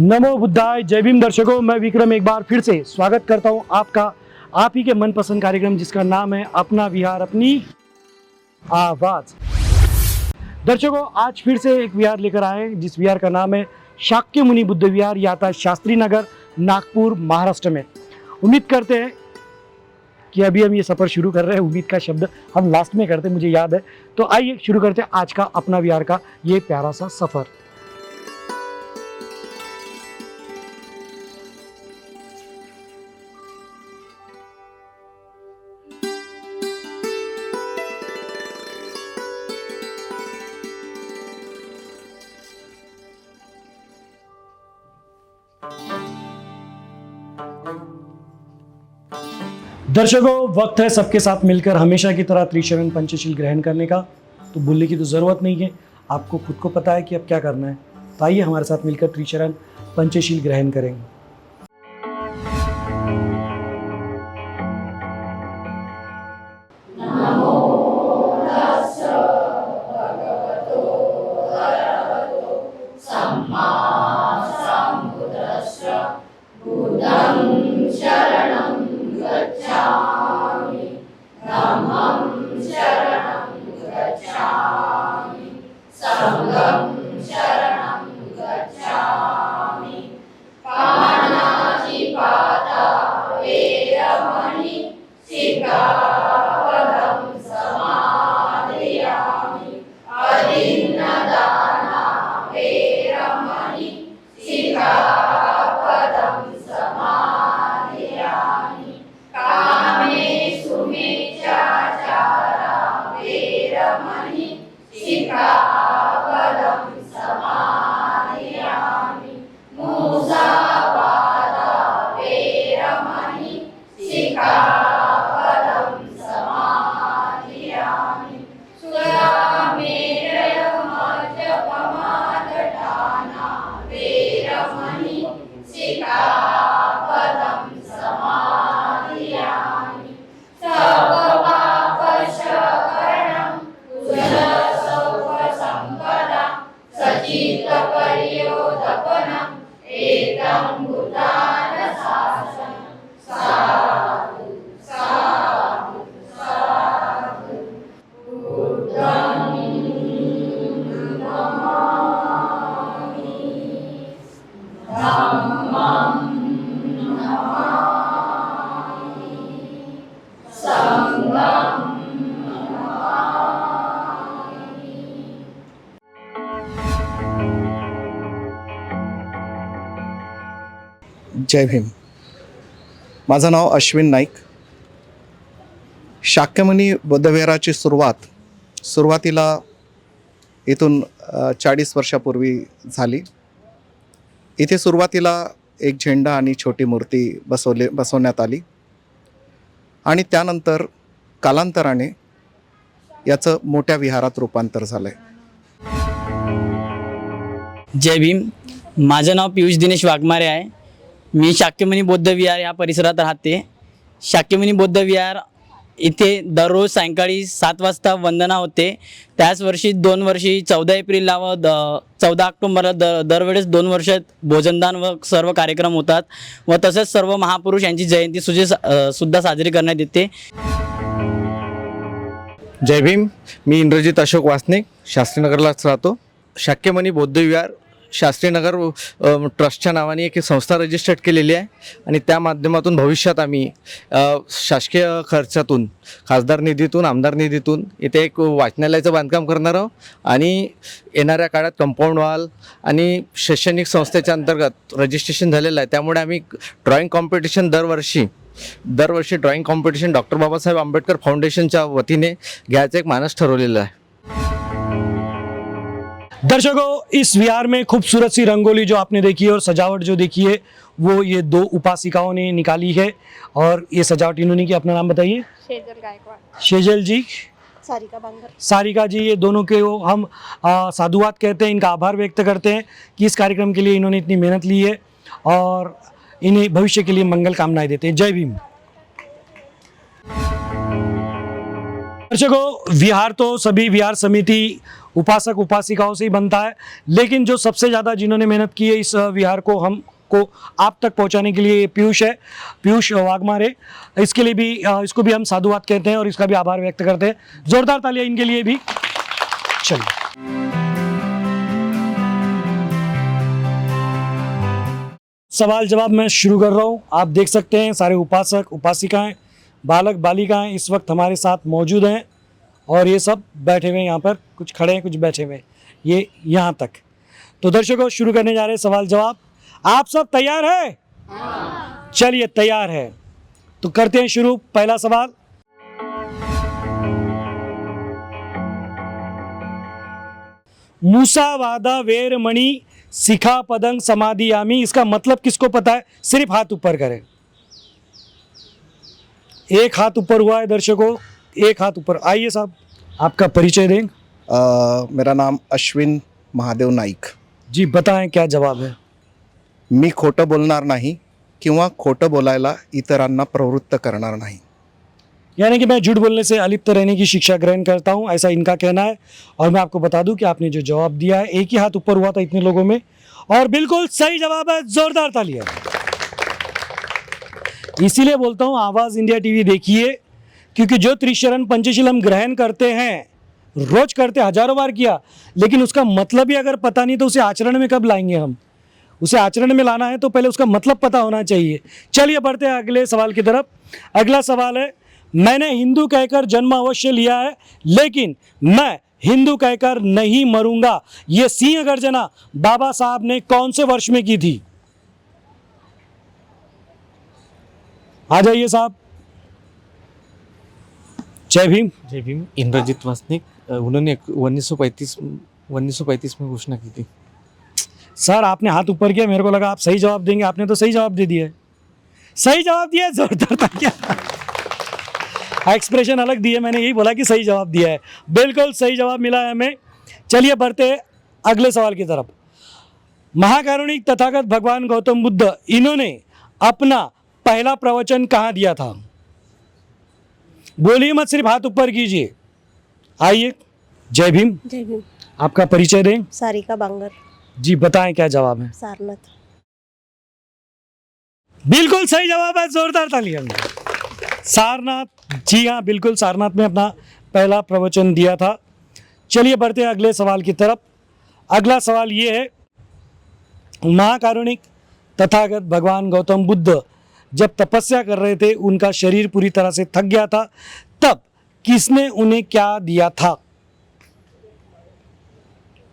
नमो बुद्धाय। जय भीम दर्शकों, मैं विक्रम एक बार फिर से स्वागत करता हूं आपका आप ही के मनपसंद कार्यक्रम जिसका नाम है अपना विहार अपनी आवाज। दर्शकों, आज फिर से एक विहार लेकर आए हैं जिस विहार का नाम है शाक्य मुनि बुद्ध विहार, या था शास्त्री नगर, नागपुर, महाराष्ट्र में। उम्मीद करते हैं कि अभी हम ये सफ़र शुरू कर रहे हैं। उम्मीद का शब्द हम लास्ट में करते हैं, मुझे याद है। तो आइए शुरू करते हैं आज का अपना विहार का ये प्यारा सा सफ़र। दर्शकों, वक्त है सबके साथ मिलकर हमेशा की तरह त्रिशरण पंचशील ग्रहण करने का। तो बोलने की तो ज़रूरत नहीं है, आपको खुद को पता है कि अब क्या करना है। तो आइए हमारे साथ मिलकर त्रिशरण पंचशील ग्रहण करेंगे। जय भीम। माझं नाव अश्विन नाईक। शाक्यमुनी बौद्धविहाराची सुरुवातीला इथून 40 वर्षापूर्वी झाली। इथे सुरुवातीला एक झेंडा आणि छोटी मूर्ती बसवण्यात आली आणि त्यानंतर कालांतराने याचं मोठ्या विहारात रूपांतर झालंय। जय भीम। माझं नाव पियुष दिनेश वाघमारे आहे। मी शाक्यमुनी बौद्ध विहार या परिसरात राहते। शाक्यमुनी बौद्ध विहार इथे दररोज सायंकाळी 7 वाजता वंदना होते। त्याच वर्षी 2 वर्षी 14 एप्रिलला व 14 ऑक्टोबरला दरवेळेस 2 वर्षात भोजनदान व सर्व कार्यक्रम होतात व तसेच सर्व महापुरुष यांची जयंती सुद्धा साजरी करण्यात येते। जय भीम। मी इंद्रजित अशोक वासनिक, शास्त्रीनगरलाच राहतो। शाक्यमुनी बौद्ध विहार शास्त्रीनगर ट्रस्टच्या नावाने एक संस्था रजिस्टर्ड केलेली आहे आणि त्या माध्यमातून भविष्यात आम्ही शासकीय खर्चातून, खासदार निधीतून, आमदार निधीतून इथे एक वाचनालयाचं बांधकाम करणार आहोत आणि येणाऱ्या काळात कंपाऊंड वॉल आणि शैक्षणिक संस्थेच्या अंतर्गत रजिस्ट्रेशन झालेलं आहे। त्यामुळे आम्ही ड्रॉइंग कॉम्पिटिशन दरवर्षी drawing competition doctor Babasaheb Ambedkar फाउंडेशनच्या वतीने घ्यायचं एक मानस ठरवलेलं आहे। दर्शकों, इस विहार में खूबसूरत सी रंगोली जो आपने देखी है और सजावट जो देखी है वो ये 2 उपासिकाओं ने निकाली है। और ये सजावट इन्होंने की। अपना नाम बताइए। शेजल गायकवाड़। शेजल जी, सारिका बांगर। सारिका जी, ये दोनों के हम साधुवाद कहते हैं, इनका आभार व्यक्त करते हैं कि इस कार्यक्रम के लिए इन्होंने इतनी मेहनत ली है और इन्हें भविष्य के लिए मंगल कामनाएं देते हैं। जय भीम। दर्शकों, विहार तो सभी विहार समिति उपासक उपासिकाओं से ही बनता है, लेकिन जो सबसे ज़्यादा जिन्होंने मेहनत की है इस विहार को हमको आप तक पहुंचाने के लिए ये पीयूष है, पीयूष वाघमारे। इसके लिए भी इसको भी हम साधुवाद कहते हैं और इसका भी आभार व्यक्त करते हैं। जोरदार तालियां इनके लिए भी। चलिए सवाल जवाब मैं शुरू कर रहा हूँ। आप देख सकते हैं सारे उपासक उपासिकाएं बालक बालिकाएं इस वक्त हमारे साथ मौजूद हैं और ये सब बैठे हुए हैं यहाँ पर, कुछ खड़े हैं कुछ बैठे हुए हैं, ये यहाँ तक। तो दर्शकों शुरू करने जा रहे हैं सवाल जवाब। आप सब तैयार हैं? चलिए तैयार है तो करते हैं शुरू। पहला सवाल, मूसावादा वेरमणि शिखा पदंग समाधियामी, इसका मतलब किसको पता है? सिर्फ हाथ ऊपर करें। एक हाथ ऊपर हुआ है दर्शकों, एक हाथ ऊपर। आइए साहब आपका परिचय दें। मेरा नाम अश्विन महादेव नाईक. जी बताएं क्या जवाब है। मी खोटं बोलणार नाही किंवा खोटं बोलायला इतरांना प्रवृत्त करणार नाही. यानी कि मैं झूठ बोलने से अलिप्त रहने की शिक्षा ग्रहण करता हूं, ऐसा इनका कहना है। और मैं आपको बता दूं कि आपने जो जवाब दिया है, एक ही हाथ ऊपर हुआ था इतने लोगों में और बिल्कुल सही जवाब है। जोरदार तालियां। इसीलिए बोलता हूं आवाज इंडिया टीवी देखिए, क्योंकि जो त्रिशरण पंचशीलम ग्रहण करते हैं, रोज करते, हजारों बार किया, लेकिन उसका मतलब ही अगर पता नहीं तो उसे आचरण में कब लाएंगे हम? उसे आचरण में लाना है तो पहले उसका मतलब पता होना चाहिए। चलिए बढ़ते हैं अगले सवाल की तरफ। अगला सवाल है, मैंने हिंदू कहकर जन्म अवश्य लिया है, लेकिन मैं हिंदू कहकर नहीं मरूंगा। ये सिंह गर्जना बाबा साहब ने कौन से वर्ष में की थी? आ जाइए साहब। जय भीम। जय भीम। इंद्रजीत वासनिक, उन्होंने 1935 में घोषणा की थी। सर आपने हाथ ऊपर किया, मेरे को लगा आप सही जवाब देंगे, आपने तो सही जवाब दे दिया है। सही जवाब दिया है, जोरदार तालियां। एक्सप्रेशन अलग दिए, मैंने यही बोला कि सही जवाब दिया है। बिल्कुल सही जवाब मिला है हमें। चलिए बढ़ते हैं अगले सवाल की तरफ। महाकारुणिक तथागत भगवान गौतम बुद्ध, इन्होंने अपना पहला प्रवचन कहाँ दिया था? बोलिए मत, सिर्फ हाथ ऊपर कीजिए। आइए। जय भीम। जय भीम। आपका परिचय दें। सारिका बांगर, जी बताएं क्या जवाब है। सारनाथ। बिल्कुल सही जवाब है, जोरदार तालियां। सारनाथ, जी हाँ बिल्कुल सारनाथ में अपना पहला प्रवचन दिया था। चलिए बढ़ते हैं अगले सवाल की तरफ। अगला सवाल ये है, महाकारुणिक तथागत भगवान गौतम बुद्ध जब तपस्या कर रहे थे, उनका शरीर पूरी तरह से थक गया था, तब किसने उन्हें क्या दिया था?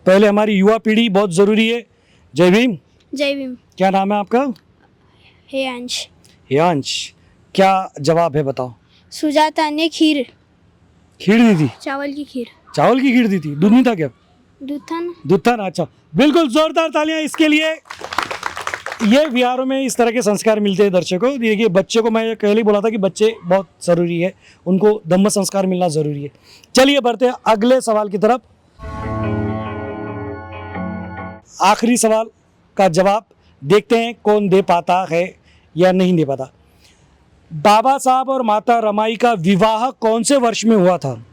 पहले हमारी युवा पीढ़ी बहुत जरूरी है। जय भीम। जय भीम। क्या नाम है आपका? हे अंश। यांश, क्या जवाब है बताओ। सुजाता ने खीर, खीर दी थी? चावल की खीर। चावल की खीर दी थी, दूध नहीं था क्या? दूध था ना? दूध था ना, अच्छा। बिल्कुल जोरदार तालियां इसके लिए। ये विहारों में इस तरह के संस्कार मिलते हैं दर्शकों। देखिए बच्चे को मैं पहले ही बोला था कि बच्चे बहुत ज़रूरी है, उनको धम्म संस्कार मिलना ज़रूरी है। चलिए बढ़ते हैं अगले सवाल की तरफ। आखिरी सवाल का जवाब देखते हैं कौन दे पाता है या नहीं दे पाता। बाबा साहब और माता रमाई का विवाह कौन से वर्ष में हुआ था?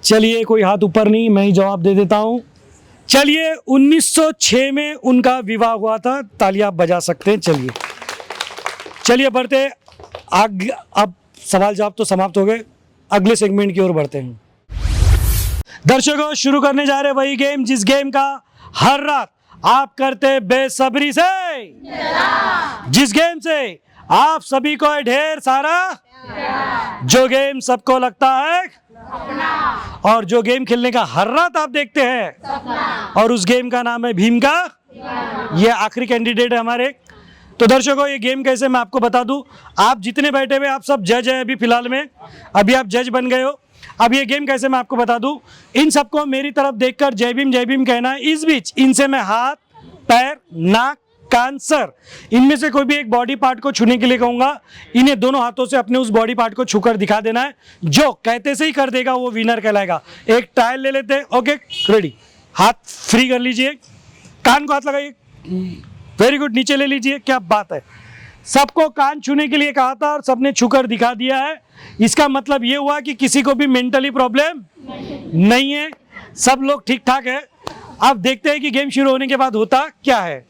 चलिए कोई हाथ ऊपर नहीं, मैं ही जवाब दे देता हूं। चलिए 1906 में उनका विवाह हुआ था। तालियां बजा सकते हैं। चलिए बढ़ते अब सवाल जवाब तो समाप्त हो गए, अगले सेगमेंट की ओर बढ़ते हैं। दर्शकों शुरू करने जा रहे वही गेम जिस गेम का हर रात आप करते बेसब्री से, जिस गेम से आप सभी को है ढेर सारा, जो गेम सबको लगता है और जो गेम खेलने का हर रात आप देखते हैं, और उस गेम का नाम है भीम का। ये आखिरी कैंडिडेट है हमारे। तो दर्शकों ये गेम कैसे मैं आपको बता दूं। आप जितने बैठे हुए आप सब जज है अभी फिलहाल में, अभी आप जज बन गए हो। अब ये गेम कैसे मैं आपको बता दूं। इन सबको मेरी तरफ देखकर जय भीम कहना है। इस बीच इनसे मैं हाथ, पैर, नाक, कान, सर, इनमें से कोई भी एक बॉडी पार्ट को छूने के लिए कहूंगा। इन्हें दोनों हाथों से अपने उस बॉडी पार्ट को छूकर दिखा देना है। जो कहते से ही कर देगा वो विनर कहलाएगा। एक ट्रायल ले लेते हैं। ओके रेडी, हाथ फ्री कर लीजिए, कान को हाथ लगाइए, वेरी गुड, नीचे ले लीजिए, क्या बात है। सबको कान छूने के लिए कहा था और सबने छूकर दिखा दिया है। इसका मतलब ये हुआ कि किसी को भी मेंटली प्रॉब्लम नहीं है, सब लोग ठीक ठाक है। अब देखते हैं कि गेम शुरू होने के बाद होता क्या है।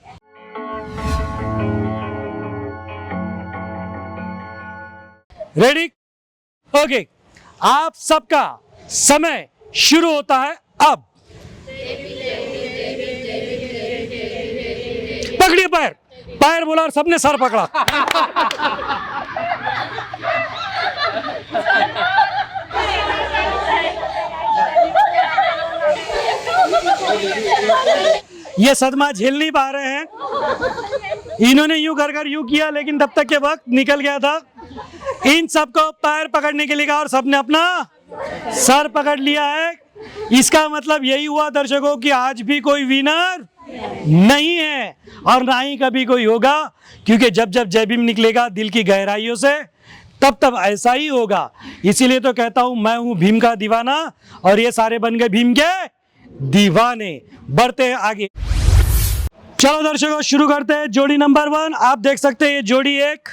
रेडी? ओके, आप सबका समय शुरू होता है अब। पकड़िए पैर, पैर बोला और सबने सर पकड़ा। ये सदमा झेल नहीं पा रहे हैं। इन्होंने यूं कर यूं किया, लेकिन तब तक के वक्त निकल गया था। इन सबको पैर पकड़ने के लिए कहा और सबने अपना सर पकड़ लिया है। इसका मतलब यही हुआ दर्शकों कि आज भी कोई विनर नहीं है और ना ही कभी कोई होगा, क्योंकि जब जब जय भीम निकलेगा दिल की गहराइयों से, तब तब ऐसा ही होगा। इसीलिए तो कहता हूं मैं हूं भीम का दीवाना और ये सारे बन गए भीम के दीवाने। बढ़ते हैं आगे। चलो दर्शकों, शुरू करते हैं। जोड़ी नंबर 1 आप देख सकते हैं, ये जोड़ी 1,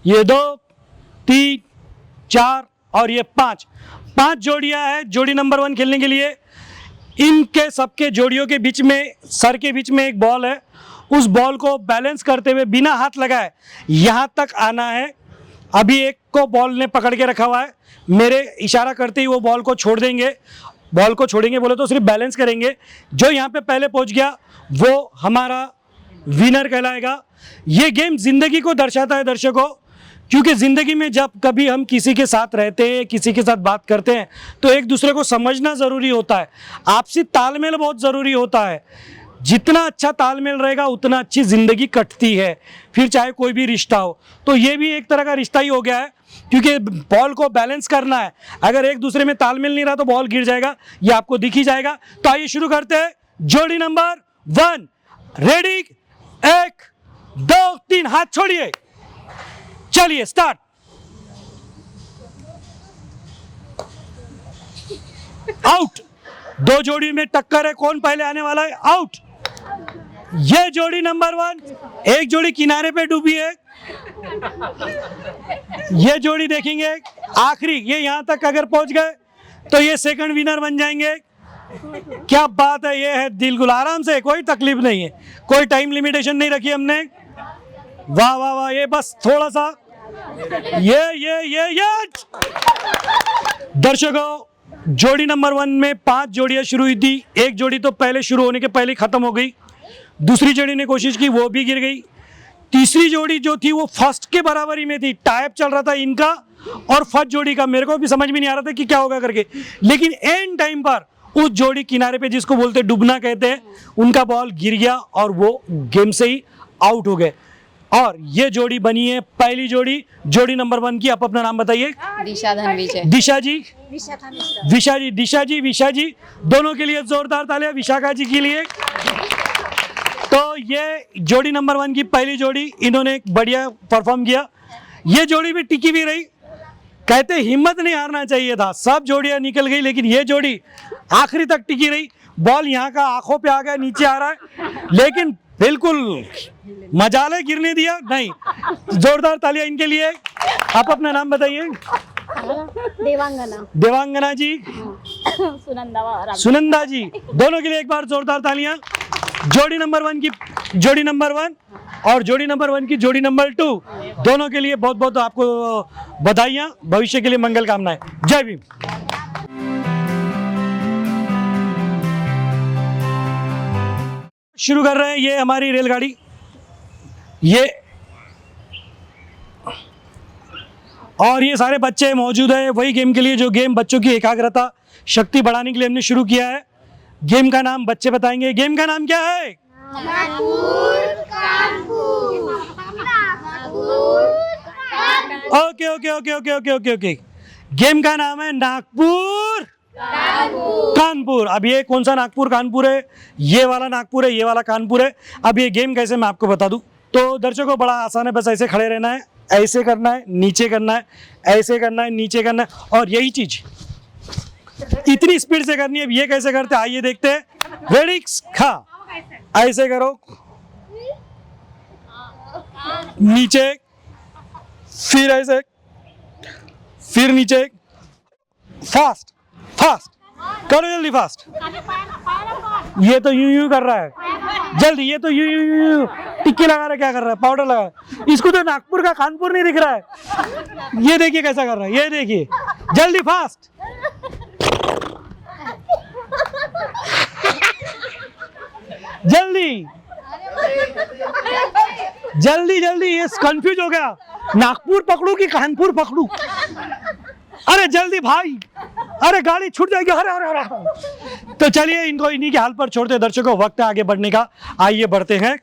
ये 2, 3, 4 और ये 5 जोड़ियां हैं जोड़ी नंबर 1 खेलने के लिए। इनके सबके जोड़ियों के बीच में, सर के बीच में एक बॉल है। उस बॉल को बैलेंस करते हुए बिना हाथ लगाए यहाँ तक आना है। अभी एक को बॉल ने पकड़ के रखा हुआ है, मेरे इशारा करते ही वो बॉल को छोड़ देंगे। बॉल को छोड़ेंगे बोले तो सिर्फ बैलेंस करेंगे। जो यहाँ पे पहले पहुँच गया वो हमारा विनर कहलाएगा। ये गेम जिंदगी को दर्शाता है दर्शकों, क्योंकि ज़िंदगी में जब कभी हम किसी के साथ रहते हैं, किसी के साथ बात करते हैं, तो एक दूसरे को समझना ज़रूरी होता है। आपसी तालमेल बहुत ज़रूरी होता है। जितना अच्छा तालमेल रहेगा उतना अच्छी ज़िंदगी कटती है, फिर चाहे कोई भी रिश्ता हो। तो ये भी एक तरह का रिश्ता ही हो गया है, क्योंकि बॉल को बैलेंस करना है। अगर एक दूसरे में तालमेल नहीं रहा तो बॉल गिर जाएगा, ये आपको दिख ही जाएगा। तो आइए शुरू करते हैं। जोड़ी नंबर 1, रेडी? 1, 2, 3, हाथ छोड़िए, चलिए स्टार्ट। आउट। 2 जोड़ी में टक्कर है, कौन पहले आने वाला है? आउट। ये जोड़ी नंबर 1, एक जोड़ी किनारे पे डूबी है। ये जोड़ी देखेंगे आखिरी, ये यहां तक अगर पहुंच गए तो ये सेकंड विनर बन जाएंगे। क्या बात है, ये है दिलगुल, आराम से, कोई तकलीफ नहीं है, कोई टाइम लिमिटेशन नहीं रखी हमने। वाह वाह वाह, ये बस थोड़ा सा ये दर्शकों, जोड़ी नंबर 1 में 5 जोड़ियां शुरू हुई थी। एक जोड़ी तो पहले शुरू होने के पहले खत्म हो गई। दूसरी जोड़ी ने कोशिश की, वो भी गिर गई। तीसरी जोड़ी जो थी वो फर्स्ट के बराबरी में थी। टाइप चल रहा था इनका और फर्स्ट जोड़ी का, मेरे को भी समझ में नहीं आ रहा था कि क्या होगा करके। लेकिन एंड टाइम पर उस जोड़ी किनारे पे, जिसको बोलते डूबना कहते हैं, उनका बॉल गिर गया और वो गेम से ही आउट हो गए। और ये जोड़ी बनी है पहली जोड़ी, जोड़ी नंबर 1 की। आप अपना नाम बताइए। दिशा धनविजय। दिशा जी, दिशा जी, विशा जी, दोनों के लिए जोरदार तालियां विशाखा जी के लिए। तो ये जोड़ी नंबर 1 की पहली जोड़ी, इन्होंने एक बढ़िया परफॉर्म किया। ये जोड़ी भी टिकी भी रही। कहते हिम्मत नहीं हारना चाहिए था। सब जोड़ियां निकल गई लेकिन ये जोड़ी आखिरी तक टिकी रही। बॉल यहाँ का आंखों पे आ गया, नीचे आ रहा है, लेकिन बिल्कुल मजाले गिरने दिया नहीं। जोरदार तालियां इनके लिए। आप अपना नाम बताइए। देवांगना जी, सुनंदा जी, दोनों के लिए एक बार जोरदार तालियां। जोड़ी नंबर 1 की जोड़ी नंबर 1 और जोड़ी नंबर 1 की जोड़ी नंबर 2, दोनों के लिए बहुत बहुत आपको बधाइयां। भविष्य के लिए मंगल कामनाएं। जय भीम। शुरू कर रहे हैं। ये हमारी रेलगाड़ी, ये और ये सारे बच्चे मौजूद हैं वही गेम के लिए, जो गेम बच्चों की एकाग्रता शक्ति बढ़ाने के लिए हमने शुरू किया है। गेम का नाम बच्चे बताएंगे। गेम का नाम क्या है? Okay okay okay okay okay okay okay game का नाम है नागपुर कानपुर। अब ये कौन सा नागपुर कानपुर है? ये वाला नागपुर है, ये वाला कानपुर है। अब ये गेम कैसे, मैं आपको बता दूं। तो दर्शकों बड़ा आसान है, बस ऐसे खड़े रहना है, ऐसे करना है, नीचे करना है, ऐसे करना है, नीचे करना है, और यही चीज इतनी स्पीड से करनी है। ये कैसे करते हैं आइए देखते हैं। रेडी, खा, ऐसे करो, नीचे, फिर ऐसे, फिर नीचे, फास्ट फास्ट करो, जल्दी फास्ट। ये तो यूं यूं कर रहा है, जल्दी, ये तो यूं यूं यूं टिक्की लगा रहा है, क्या कर रहा है, पाउडर लगा है। इसको तो नागपुर का कानपुर नहीं दिख रहा है। ये देखिए कैसा कर रहा है, ये देखिए, जल्दी फास्ट। जल्दी जल्दी जल्दी, ये कंफ्यूज हो गया, नागपुर पकड़ू कि कानपुर पकड़ू। अरे जल्दी भाई, अरे गाड़ी छूट जाएगी। अरे अरे अरे, तो चलिए इनको इन्हीं के हाल पर छोड़ते दर्शकों, वक्त है आगे बढ़ने का, आइए बढ़ते हैं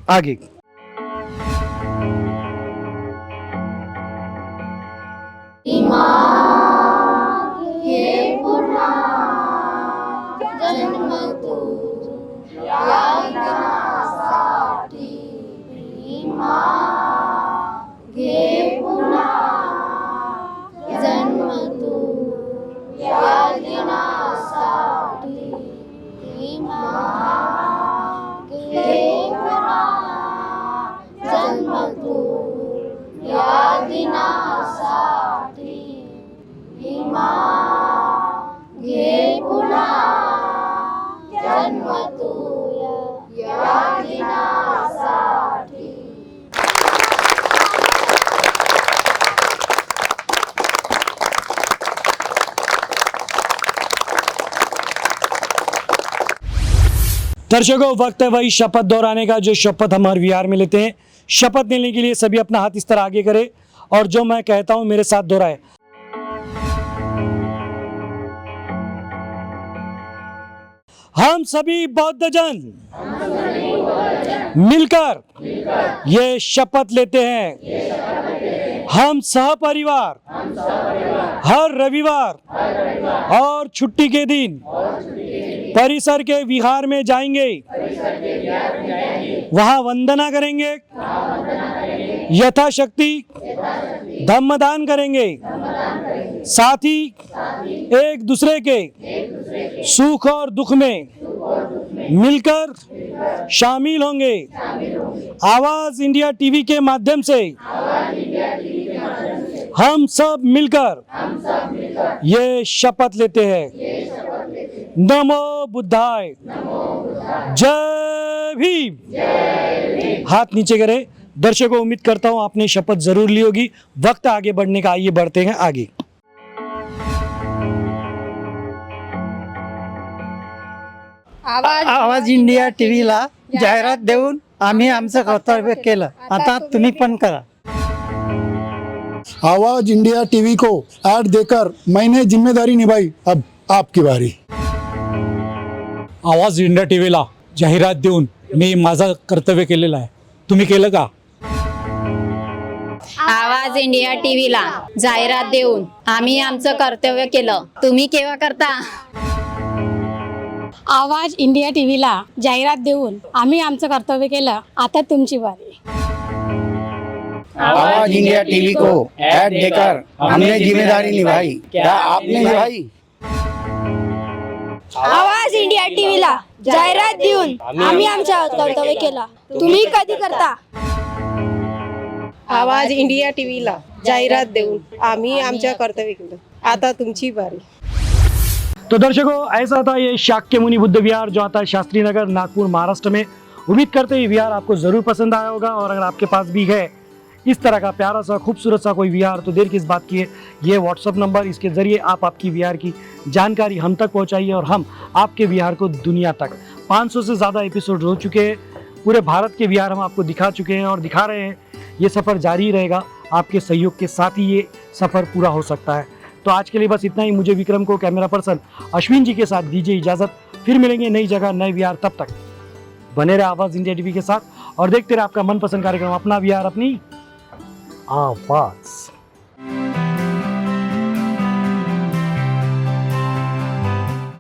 आगे। दर्शकों, वक्त है वही शपथ दोहराने का जो शपथ हम हर विहार में लेते हैं। शपथ लेने के लिए सभी अपना हाथ इस तरह आगे करें और जो मैं कहता हूं मेरे साथ दोहराए। हम सभी बौद्ध जन मिलकर ये शपथ लेते हैं, हम सहपरिवार हर रविवार और छुट्टी के दिन परिसर के विहार में जाएंगे, वहां वंदना करेंगे, यथाशक्ति धम्मदान करेंगे, साथ ही एक दूसरे के सुख और दुख में मिलकर शामिल होंगे। आवाज इंडिया टीवी के माध्यम से हम सब मिलकर ये शपथ लेते हैं। नमो बुद्धाय, जय भीम। हाथ नीचे करें। दर्शकों, उम्मीद करता हूं आपने शपथ जरूर ली होगी। वक्त आगे बढ़ने का, आइए बढ़ते हैं आगे। आवाज इंडिया टीव्हीला जाहिरात देऊन आम्ही आमचं कर्तव्य केलं, आता तुम्ही पण करा। आवाज इंडिया टीवी को ऐड देकर मैंने जिम्मेदारी निभाई, अब आपकी बारी। आवाज इंडिया टीव्हीला जाहिरात देऊन मी माझं कर्तव्य केलेलं आहे, तुम्ही केलं का? आवाज इंडिया टीव्हीला जाहिरात देऊन आम्ही आमचं कर्तव्य केलं, तुम्ही केव्हा करता? आवाज इंडिया टीव्हीला जाहिरात देऊन आम्ही आमचं कर्तव्य केलं, आता तुमची बारी। आवाज इंडिया टीवी को ऐड देकर हमने जिम्मेदारी निभाई, क्या आपने निभाई? आवाज इंडिया टीव्हीला जाहिरात देऊन आम्ही आमचं कर्तव्य केलं, तुम्ही कधी करता? आवाज इंडिया टीव्हीला जाहिरात देऊन आम्ही आमच्या कर्तव्य केलं, आता तुमची बारी। तो दर्शकों, ऐसा था ये शाक्य मुनि बुद्ध विहार जो आता है शास्त्री नगर, नागपुर, महाराष्ट्र में। उम्मीद करते हैं ये विहार आपको जरूर पसंद आया होगा और अगर आपके पास भी है इस तरह का प्यारा सा खूबसूरत सा कोई विहार तो देर किस बात की है, ये व्हाट्सअप नंबर, इसके ज़रिए आप आपकी विहार की जानकारी हम तक पहुंचाइए और हम आपके विहार को दुनिया तक 500 से ज़्यादा एपिसोड हो चुके हैं, पूरे भारत के विहार हम आपको दिखा चुके हैं और दिखा रहे हैं। ये सफ़र जारी रहेगा, आपके सहयोग के साथ ही ये सफ़र पूरा हो सकता है। तो आज के लिए बस इतना ही। मुझे विक्रम को कैमरा पर्सन अश्विन जी के साथ दीजिए इजाज़त। फिर मिलेंगे नई जगह नए विहार, तब तक बने रहे आवाज़ इंडिया टीवी के साथ और देखते रहे आपका मनपसंद कार्यक्रम अपना विहार अपनी आवाज़।